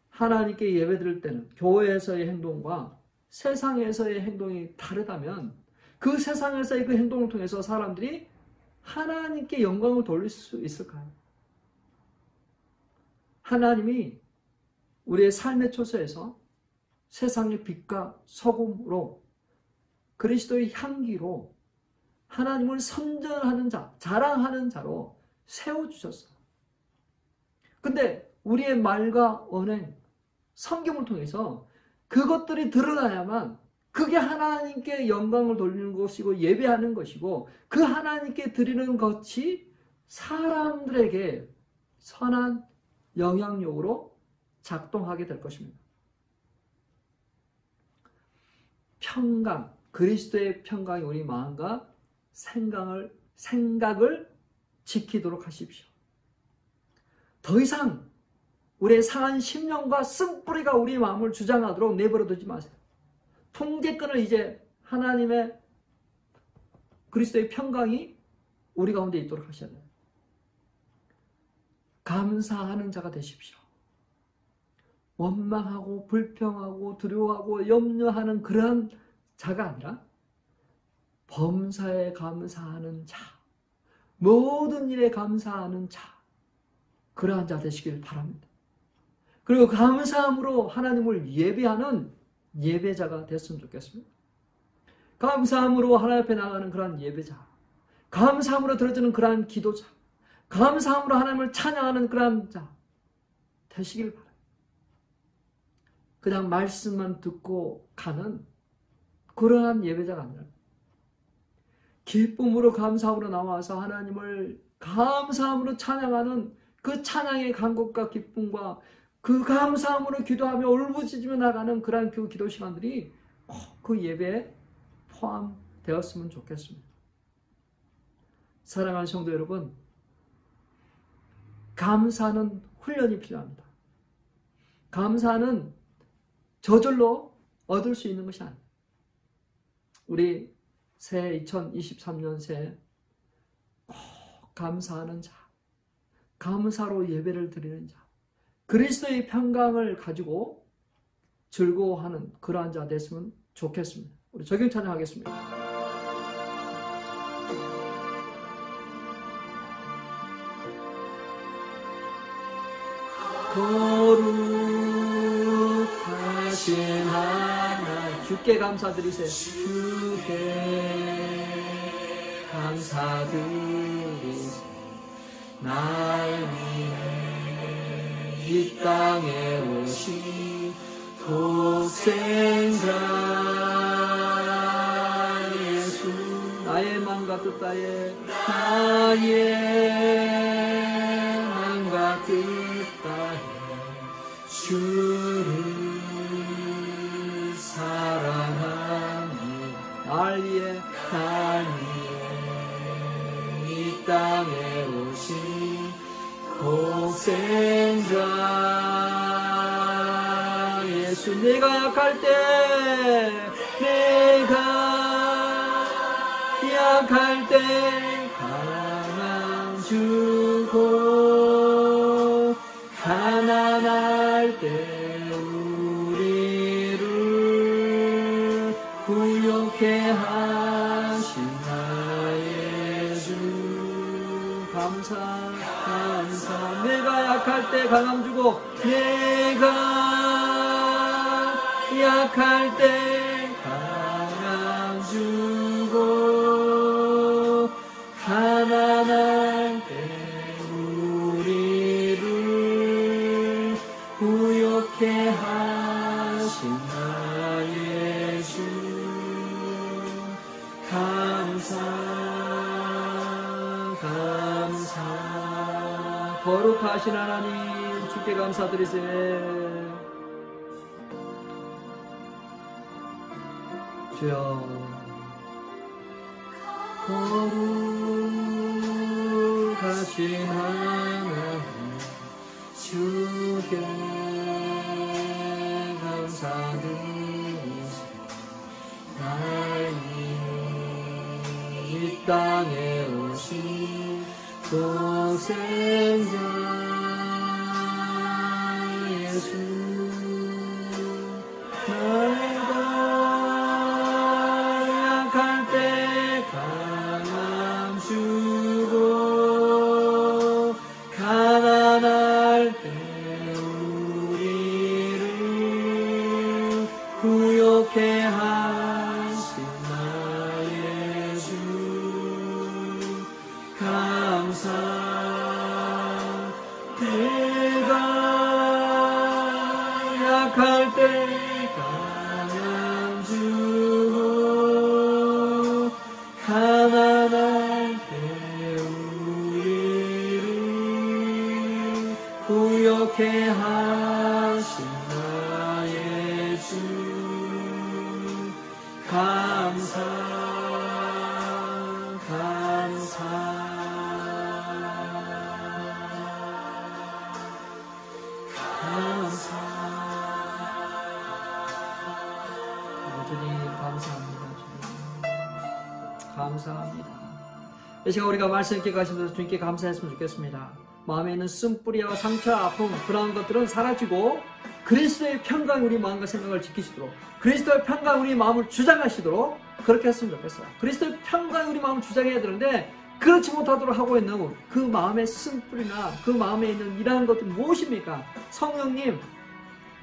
하나님께 예배드릴 때는 교회에서의 행동과 세상에서의 행동이 다르다면 그 세상에서의 그 행동을 통해서 사람들이 하나님께 영광을 돌릴 수 있을까요? 하나님이 우리의 삶의 초소에서 세상의 빛과 소금으로 그리스도의 향기로 하나님을 선전하는 자, 자랑하는 자로 세워주셨어요. 근데 우리의 말과 언행, 성경을 통해서 그것들이 드러나야만 그게 하나님께 영광을 돌리는 것이고 예배하는 것이고 그 하나님께 드리는 것이 사람들에게 선한 영향력으로 작동하게 될 것입니다. 평강, 그리스도의 평강이 우리 마음과 생각을 지키도록 하십시오. 더 이상 우리의 상한 심령과 쓴뿌리가 우리 마음을 주장하도록 내버려두지 마세요. 통제권을 이제 하나님의 그리스도의 평강이 우리 가운데 있도록 하셔야 돼요. 감사하는 자가 되십시오. 원망하고 불평하고 두려워하고 염려하는 그러한 자가 아니라 범사에 감사하는 자, 모든 일에 감사하는 자, 그러한 자 되시길 바랍니다. 그리고 감사함으로 하나님을 예배하는 예배자가 됐으면 좋겠습니다. 감사함으로 하나님 앞에 나가는 그러한 예배자, 감사함으로 들어주는 그러한 기도자, 감사함으로 하나님을 찬양하는 그러한 자 되시길 바랍니다. 그냥 말씀만 듣고 가는 그러한 예배자가 아니라 기쁨으로 감사함으로 나와서 하나님을 감사함으로 찬양하는 그 찬양의 간곡과 기쁨과 그 감사함으로 기도하며 울부짖으며 나가는 그러한 그 기도 시간들이 꼭 그 예배에 포함되었으면 좋겠습니다. 사랑하는 성도 여러분, 감사하는 훈련이 필요합니다. 감사는 저절로 얻을 수 있는 것이 아닙니다. 우리 새해 2023년 새해 꼭 감사하는 자, 감사로 예배를 드리는 자, 그리스도의 평강을 가지고 즐거워하는 그러한 자 됐으면 좋겠습니다. 우리 적용 찬양하겠습니다. 거룩하신 하나님, 주께 감사드리세요. 주께 감사드리세요. 날 위해 이 땅에 오신 독생자 예수, 나의 맘과 뜻다에 나의 맘과 뜻다에 주를 사랑하니 날 위해 이 땅에 오신 독생자 예수, 내가 약할 때 강함 주고 가난할 때 우리를 부욕해 하신 나의 주, 감사. 내가 약할 때 강함 주고, 내가 약할 때 강함 주고 가난할 때 우리를 부욕해 하신 나의 주, 감사. 거룩하신 하나님, 주께 감사드리세. 주여, 거룩하신 하나님, 주께 감사드리세. 날 위해 이 땅에 오신 하신 독생자 예수 내가 약할 때 강함 주고 가난할 때 우리를 구욕해 하신 나의 주 감사 내가 약할 때 강함 주고 가난할 때 우리를 구욕해 하신 나의 주 감사 감사 감사 주님 감사합니다. 주님 감사합니다. 이 시간 우리가 말씀 있게 가시면서 주님께 감사했으면 좋겠습니다. 마음에 있는 쓴뿌리와 상처, 아픔 그러한 것들은 사라지고 그리스도의 평강이 우리 마음과 생각을 지키시도록 그리스도의 평강이 우리 마음을 주장하시도록 그렇게 했으면 좋겠어요. 그리스도의 평강이 우리 마음을 주장해야 되는데 그렇지 못하도록 하고 있는 그 마음의 쓴뿌리나 그 마음에 있는 이러한 것들이 무엇입니까? 성령님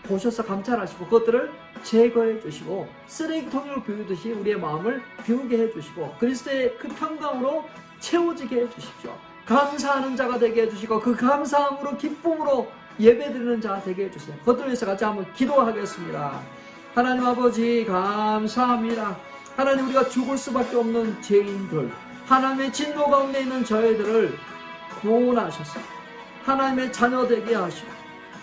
보셔서 감찰하시고 그것들을 제거해 주시고 쓰레기통을 비우듯이 우리의 마음을 비우게 해 주시고 그리스도의 그 평강으로 채워지게 해 주십시오. 감사하는 자가 되게 해주시고 그 감사함으로 기쁨으로 예배드리는 자 되게 해주세요. 그것들을 위해서 같이 한번 기도하겠습니다. 하나님 아버지 감사합니다. 하나님 우리가 죽을 수밖에 없는 죄인들 하나님의 진노 가운데 있는 저희들을 구원하셔서 하나님의 자녀 되게 하시고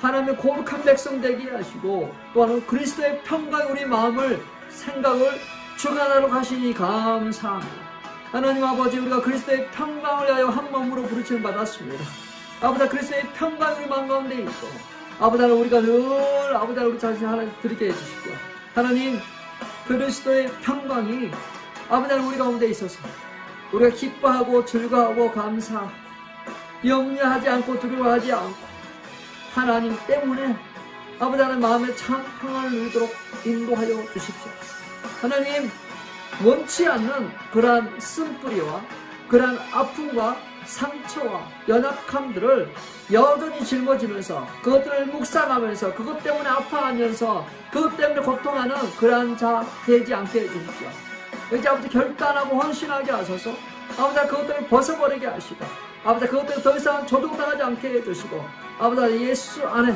하나님의 거룩한 백성 되게 하시고 또한 그리스도의 평강이 우리 마음을 생각을 주관하러 가시니 감사합니다. 하나님 아버지 우리가 그리스도의 평강을 위하여 한 마음으로 부르침을 받았습니다. 아버지 그리스도의 평강이 우리 마음 가운데 있고 아버지 우리가 늘 아버지 우리 자신 하나님 드리게 해주십시오. 하나님 그리스도의 평강이 아버지 우리 가운데 있어서 우리가 기뻐하고 즐거워하고 감사하고 염려하지 않고 두려워하지 않고 하나님 때문에 아버지 하나님 마음에 참 평안을 누리도록 인도하여 주십시오. 하나님 원치 않는 그러한 쓴뿌리와 그러한 아픔과 상처와 연약함들을 여전히 짊어지면서 그것들을 묵상하면서 그것 때문에 아파하면서 그것 때문에 고통하는 그러한 자 되지 않게 해주십시오. 이제 아버지 결단하고 헌신하게 하소서. 아버지 그것들을 벗어버리게 하시고 아버지 그것들을 더 이상 조종당하지 않게 해주시고 아버지 예수 안에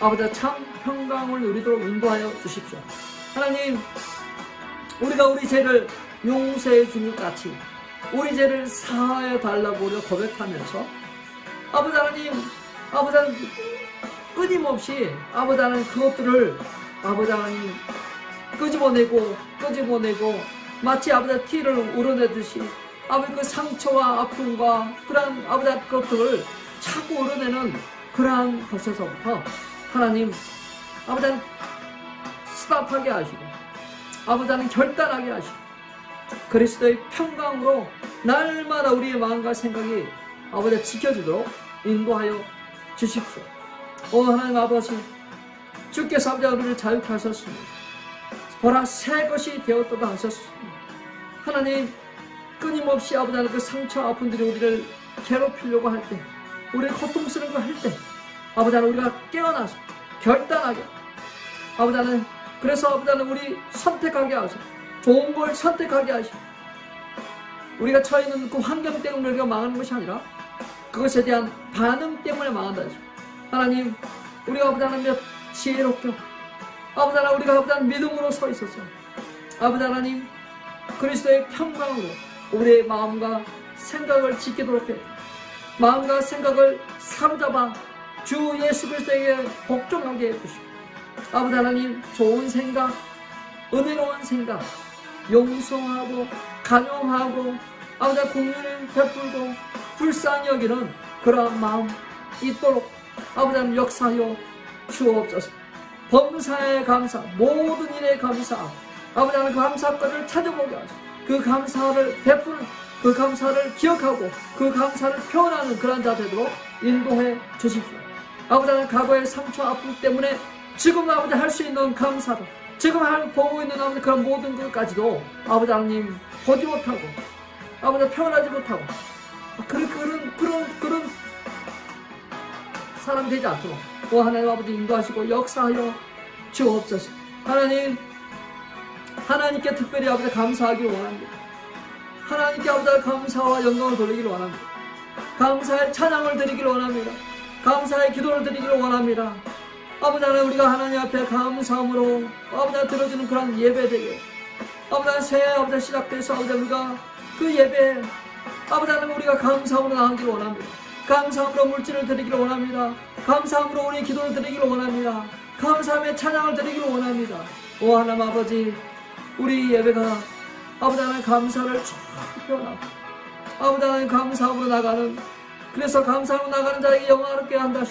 아버지 참 평강을 누리도록 인도하여 주십시오. 하나님 우리가 우리 죄를 용서해 주는 것 같이 우리 죄를 사하여 달라고 우리가 고백하면서 아버지 하나님 아버지 하나님 끊임없이 아버지 하나님 그것들을 아버지 하나님 끄집어내고 마치 아버지 티를 우러내듯이 아버지 그 상처와 아픔과 그러한 아버지 그것들을 자꾸 우러내는 그러한 것에서부터 하나님 아버지 하나님 스탑하게 하시고 아버지 하나님 결단하게 하시고 그리스도의 평강으로 날마다 우리의 마음과 생각이 아버지 지켜지도록 인도하여 주십시오. 오 하나님 아버지 주께서 아버지 우리를 자유케 하셨습니다. 보라 새 것이 되었도다 하셨습니다. 하나님 끊임없이 아버지 하나님 그 상처 아픔들이 우리를 괴롭히려고 할 때 우리를 고통스러운 할 때 아버지 하나님 우리가 깨어나서 결단하게 아버지 하나님 그래서 아버지 하나님 우리 선택하게 하소서. 좋은 걸 선택하게 하시고 우리가 처해 있는 그 환경 때문에 우리가 망하는 것이 아니라 그것에 대한 반응 때문에 망한다 하시고 하나님 우리가 아버지 하나님 지혜롭게 아버지 하나님 우리가 아버지 하나님 믿음으로 서 있어서 아버지 하나님 그리스도의 평강으로 우리의 마음과 생각을 지키도록 해 마음과 생각을 사로잡아 주 예수 그리스도에게 복종하게 해주시고 아버지 하나님 좋은 생각 은혜로운 생각 용서하고 간용하고 아버지 공연을 베풀고 불쌍히 여기는 그러한 마음 있도록 아버지 하나님 역사하여 주옵소서. 범사에 감사 모든 일에 감사 아버지 하나님 그 감사거리를 찾아보게 하소서. 그 감사를 베푸는 그 그 감사를 기억하고 그 감사를 표현하는 그런 자 되도록 인도해 주십시오. 아버지 하나님, 과거의 상처 아픔 때문에 지금 아버지 할 수 있는 감사로, 지금 보고 있는 아버지 그런 모든 것까지도 아버지 하나님 보지 못하고 아버지 표현하지 못하고 그런 사람 되지 않도록 하나님 아버지 인도하시고 역사하여 주옵소서. 하나님, 하나님께 특별히 아버지 감사하기를 원합니다. 하나님께 아버지 감사와 영광을 돌리기를 원합니다. 감사의 찬양을 드리기를 원합니다. 감사의 기도를 드리기를 원합니다. 아버지 하나님, 우리가 하나님 앞에 감사함으로 아버지 들어주는 그런 예배 되게, 아버지 새해 아버지 시작돼서 아버지 우리가 그 예배 아버지 하나님 우리가 감사함으로 나가기를 원합니다. 감사함으로 물질을 드리기를 원합니다. 감사함으로 우리 기도를 드리기를 원합니다. 감사함의 찬양을 드리기를 원합니다. 오 하나님 아버지, 우리 예배가 아버지 하나님 감사를 쭉 표현하고 아버지 하나님 감사함으로 나가는, 그래서 감사함으로 나가는 자에게 영광롭게 한다.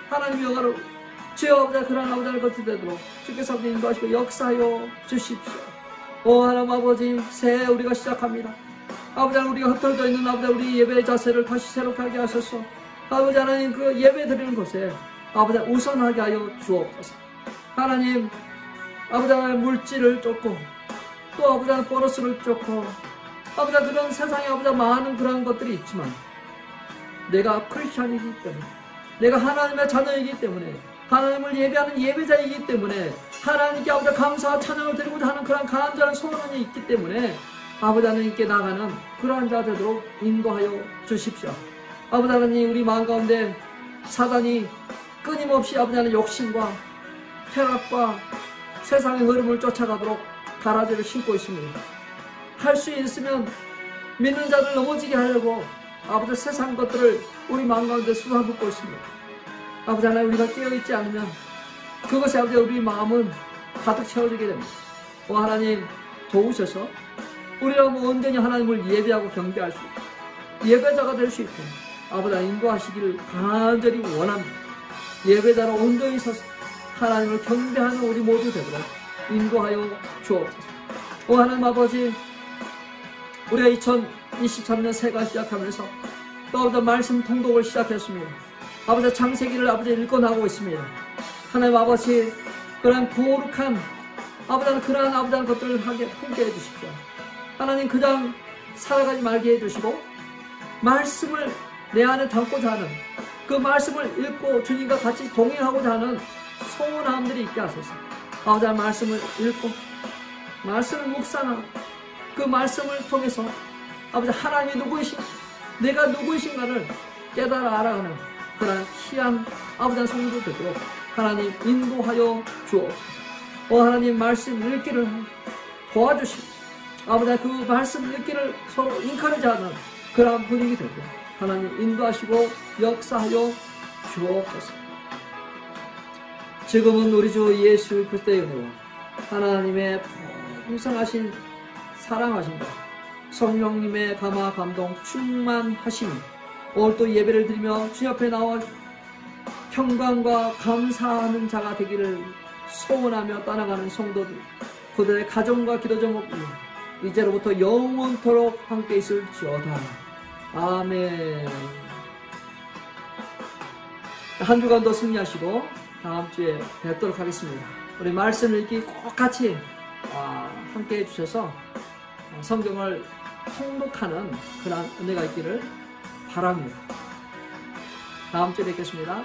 하나님 영광을 주여 아버지 그런 아버지 하나님 것이 되도록 주께서 아버지 인도하시고 역사하여 주십시오. 오 하나님 아버지, 새해 우리가 시작합니다. 아버지 하나님, 우리가 흩어져 있는 아버지 우리 예배의 자세를 다시 새롭게 하게 하소서. 아버지 하나님, 그 예배 드리는 곳에 아버지 우선하게 하여 주옵소서. 하나님 아버지 하나님, 물질을 쫓고 또 아버지 하나님 보너스를 쫓고 아버지 그런 세상에 아버지 많은 그런 것들이 있지만, 내가 크리스찬이기 때문에, 내가 하나님의 자녀이기 때문에, 하나님을 예배하는 예배자이기 때문에, 하나님께 아버지 감사와 찬양을 드리고자 하는 그런 간절한 소원이 있기 때문에 아버지 하나님께 나가는 그러한 자 되도록 인도하여 주십시오. 아버지 하나님, 우리 마음 가운데 사단이 끊임없이 아버지 하나님 욕심과 쾌락과 세상의 흐름을 쫓아가도록 가라지를 신고 있습니다. 할 수 있으면 믿는 자들 넘어지게 하려고 아버지 세상 것들을 우리 마음 가운데 쏟아붓고 있습니다. 아버지 하나님, 우리가 깨어있지 않으면 그것에 아버지 우리 마음은 가득 채워지게 됩니다. 오 하나님, 도우셔서 우리가 온전히 하나님을 예배하고 경배할 수 있고 예배자가 될 수 있고 아버지 하나님 인도하시기를 간절히 원합니다. 예배자로 온전히 서서 하나님을 경배하는 우리 모두 되도록 인도하여 주옵소서. 오 하나님 아버지, 우리가 2023년 새해가 시작하면서 또 아버지 말씀 통독을 시작했습니다. 아버지 창세기를 아버지 읽어나가고 있습니다. 하나님 아버지, 그런 거룩한 아버지 그러한 아버지 것들을 하게 품게 해주십시오. 하나님, 그냥 살아가지 말게 해주시고 말씀을 내 안에 담고자 하는, 그 말씀을 읽고 주님과 같이 동행하고자 하는 소원함들이 있게 하소서. 아버지 말씀을 읽고 말씀을 묵상하고 그 말씀을 통해서 아버지 하나님이 누구이신, 내가 누구이신가를 깨달아 알아가는 그런 희한 아버지 성도 되도록 하나님 인도하여 주옵소서. 오 하나님, 말씀 읽기를 도와주시고 아버지 그 말씀 읽기를 서로 인카르지하는 그러한 분위기 되고 하나님 인도하시고 역사하여 주옵소서. 지금은 우리 주 예수 그리스도의 은혜와 하나님의 풍성하신 사랑하심과 성령님의 감화 감동 충만하심이 오늘 또 예배를 드리며 주님 앞에 나와 평강과 감사하는 자가 되기를 소원하며 따라가는 성도들, 그들의 가정과 기도 제목이 이제로부터 영원토록 함께 있을지어다. 아멘. 한 주간도 승리하시고 다음 주에 뵙도록 하겠습니다. 우리 말씀 읽기 꼭 같이 함께 해주셔서 성경을 통독하는 그런 은혜가 있기를 바랍니다. 다음 주에 뵙겠습니다.